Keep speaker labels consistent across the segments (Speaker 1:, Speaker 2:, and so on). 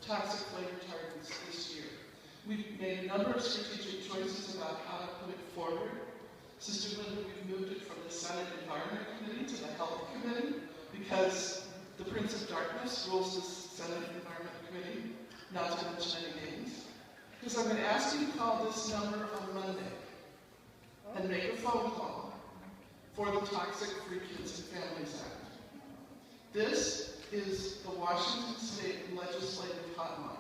Speaker 1: toxic flavor targets this year. We've made a number of strategic choices about how to put it forward. Sister Linda, we've moved it from the Senate Environment Committee to the Health Committee because the Prince of Darkness rules the Senate Environment Committee, not to mention any names. Because I'm going to ask you to call this number on Monday and make a phone call for the Toxic Free Kids and Families Act. This is the Washington State Legislative Hotline.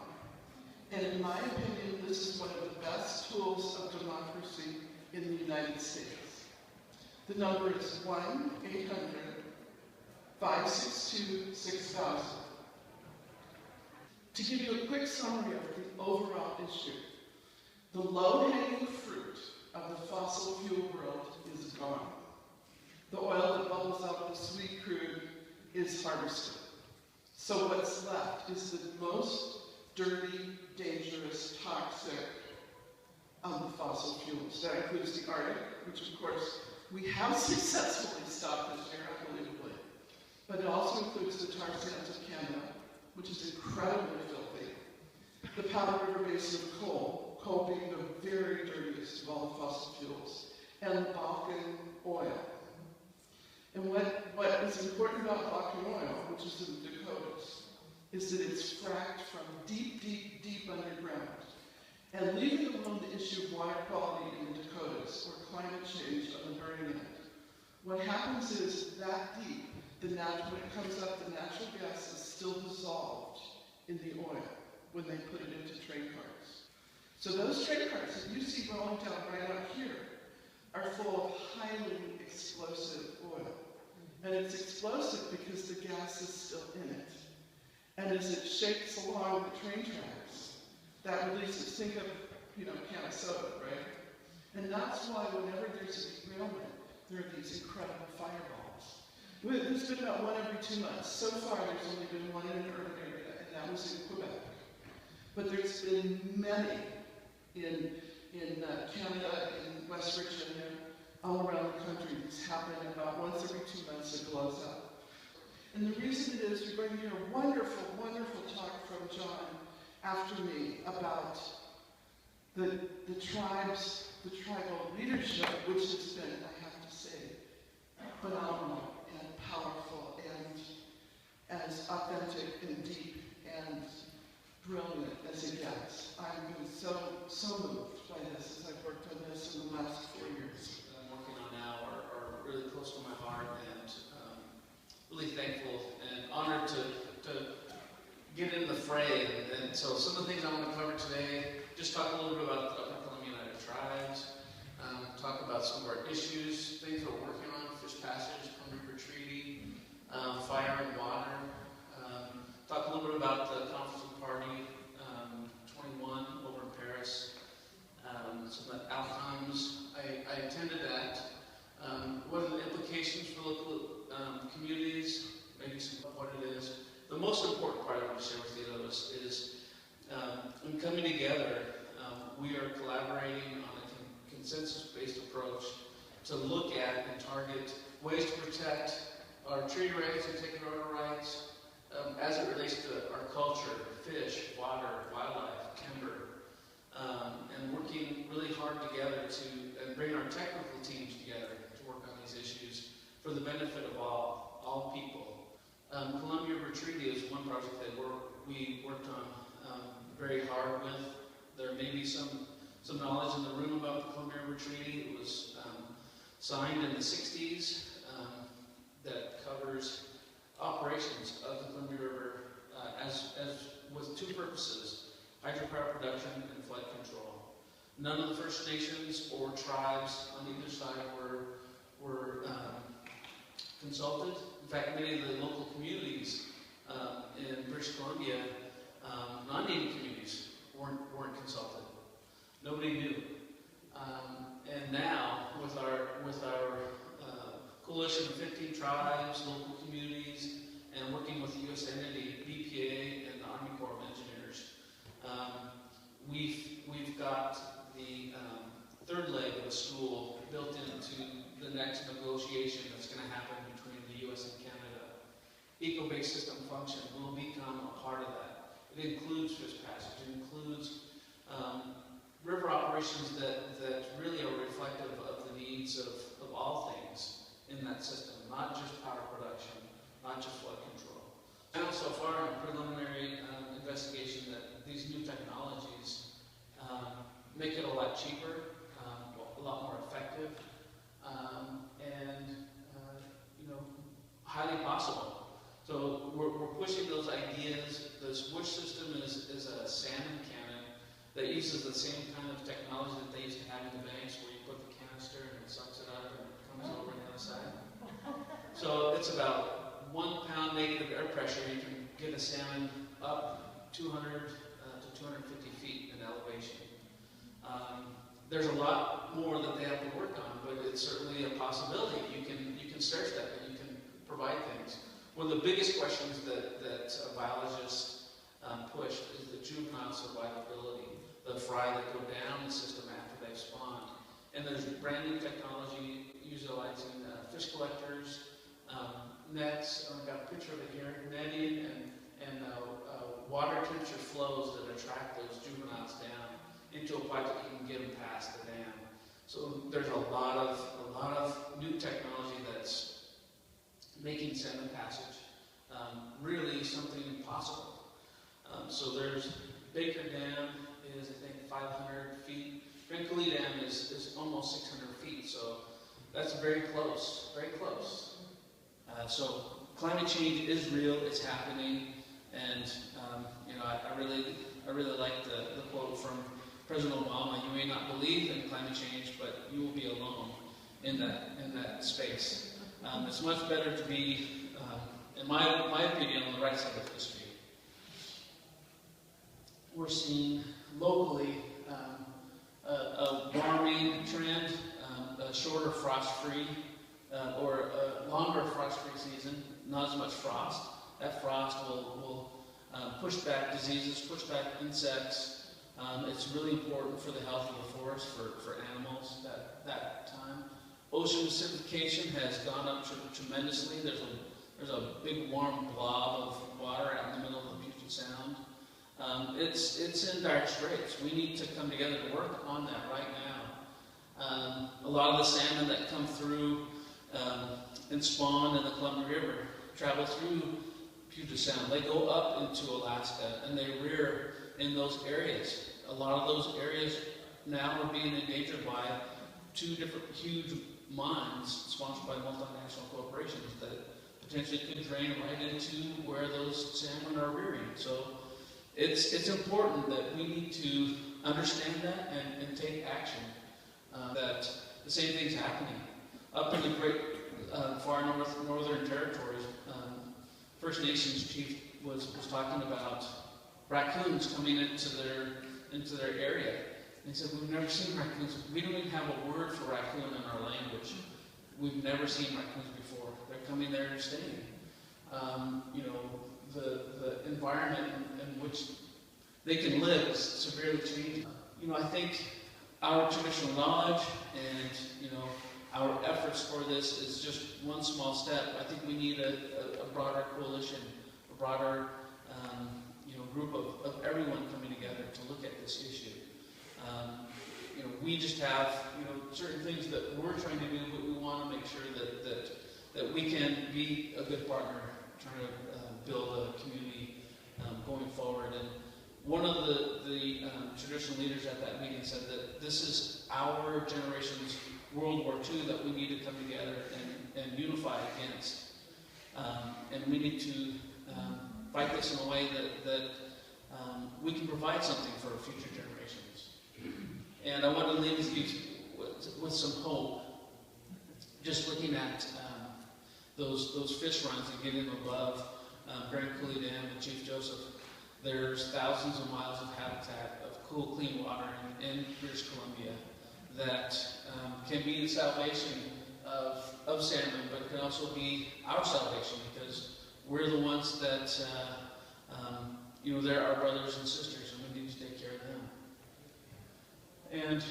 Speaker 1: And in my opinion, this is one of the best tools of democracy in the United States. The number is 1-800-562-6000. To give you a quick summary of the overall issue, the low-hanging fruit of the fossil fuel world is gone. The oil that bubbles out of the sweet crude is harvested. So what's left is the most dirty, dangerous, toxic of the fossil fuels. That includes the Arctic, which of course we have successfully stopped this year, unbelievably. But it also includes the tar sands of Canada, which is incredibly filthy. The Powder River Basin of coal being the very dirtiest of all the fossil fuels, and Baaken oil. And what is important about Baaken oil, which is in the Dakotas, is that it's fracked from deep, deep, deep underground. And leaving alone the issue of water quality in the Dakotas, or climate change on the burning end, what happens is that deep, when it comes up, the natural gas is still dissolved in the oil when they put it into train cars. So those train cars that you see rolling down right out here are full of highly explosive oil. And it's explosive because the gas is still in it. And as it shakes along the train tracks, that releases, think of, a can of soda, right? And that's why whenever there's a derailment, there are these incredible fireballs. There's been about one every 2 months. So far, there's only been one in an urban area, and that was in Quebec. But there's been many in Canada, in West Virginia, all around the country. It's happening about once every 2 months, it blows up. And the reason it is, you're going to hear a wonderful, wonderful talk from John after me about the tribal leadership, which has been, I have to say, phenomenal and powerful and as authentic and deep and brilliant as it gets. I've been so moved by this as I've worked on this in the last 4 years.
Speaker 2: That I'm working on now are really close to my heart, and really thankful and honored to get in the fray. And so some of the things I want to cover today, just talk a little bit about the Upper Columbia United Tribes, talk about some of our issues, things we're working on, Fish Passage, Columbia River Treaty, fire and water, talk a little bit about the Conference of the Party 21 over in Paris, some of the outcomes. I attended that. What are the implications for local communities, maybe some of what it is. The most important part I want to share with you, though, is in coming together, we are collaborating on a consensus-based approach to look at and target ways to protect our treaty rights and take our rights as it relates to our culture, fish, water, wildlife, timber, and working really hard together and bring our technical teams together to work on these issues for the benefit of all people. Columbia River Treaty is one project that we worked on very hard with. There may be some knowledge in the room about the Columbia River Treaty. It was signed in the 60s that covers operations of the Columbia River as with two purposes: hydropower production and flood control. None of the First Nations or tribes on either side were consulted. In fact, many of the local communities in British Columbia, non-Native communities, weren't consulted. Nobody knew. And now, with our coalition of 15 tribes, local communities, and working with the U.S. entity, BPA, and the Army Corps of Engineers, we've got the third leg of a stool built into the next negotiation that's going to happen between the U.S. and Canada. Eco-based system function will become a part of that. It includes fish passage. It includes river operations that really are reflective of the needs of all things in that system, not just power production, not just flood control. I know so far in a preliminary investigation that these new technologies make it a lot cheaper, a lot more effective, and highly possible. So we're pushing those ideas. The Swish system is a salmon cannon that uses the same kind of technology that they used to have in the banks, where you put the canister and it sucks it up and it comes over on the other side. So it's about 1 pound negative air pressure. You can get a salmon up 200 to 250 feet in elevation. There's a lot more that they have to work on, but it's certainly a possibility. You can stretch that, but you can provide things. One of the biggest questions that biologists push is the juvenile survivability, the fry that go down the system after they've spawned. And there's brand new technology utilizing fish collectors, nets. I've got a picture of it here, netting and water temperature flows that attract those juveniles down into a pipe that you can get them past the dam. So there's a lot of new technology that's making salmon passage really something possible. So there's Baaken Dam is, I think, 500 feet. Cooley Dam is almost 600 feet, so that's very close, very close. So climate change is real, it's happening, and I really like the quote from President Obama: "You may not believe in climate change, but you will be alone in that space." It's much better to be, in my opinion, on the right side of history. We're seeing locally a warming trend, a shorter frost-free or a longer frost-free season, not as much frost. That frost will push back diseases, push back insects. It's really important for the health of the forest, for animals that time. Ocean acidification has gone up tremendously. There's a big warm blob of water out in the middle of the Puget Sound. It's in dire straits. We need to come together to work on that right now. A lot of the salmon that come through and spawn in the Columbia River travel through Puget Sound. They go up into Alaska and they rear in those areas. A lot of those areas now are being endangered by 2 different huge mines sponsored by multinational corporations that potentially could drain right into where those salmon are rearing. So it's important that we need to understand that and take action. That the same thing's happening. Up in the great far northern territories, First Nations chief was talking about raccoons coming into their area. And he said, "We've never seen raccoons. We don't even have a word for raccoon in our language. We've never seen raccoons before. They're coming there and staying." The environment in which they can live is severely changing. I think our traditional knowledge and our efforts for this is just one small step. I think we need a broader coalition, a broader group of everyone coming together to look at this issue. We just have certain things that we're trying to do, but we want to make sure that we can be a good partner trying to build a community going forward. And one of the traditional leaders at that meeting said that this is our generation's World War II that we need to come together and unify against. And we need to fight this in a way that we can provide something for future generations. And I want to leave you with some hope. Just looking at those fish runs that get in above Grand Cooley Dam and Chief Joseph, there's thousands of miles of habitat of cool, clean water in British Columbia that can be the salvation of salmon, but can also be our salvation, because we're the ones that, they're our brothers and sisters, and we need to take care of them. And,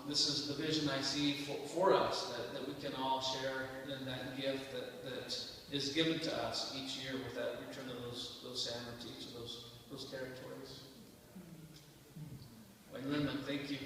Speaker 2: this is the vision I see for us, that we can all share in that gift that is given to us each year with that return of those salmon to each of those territories. Linda, thank you.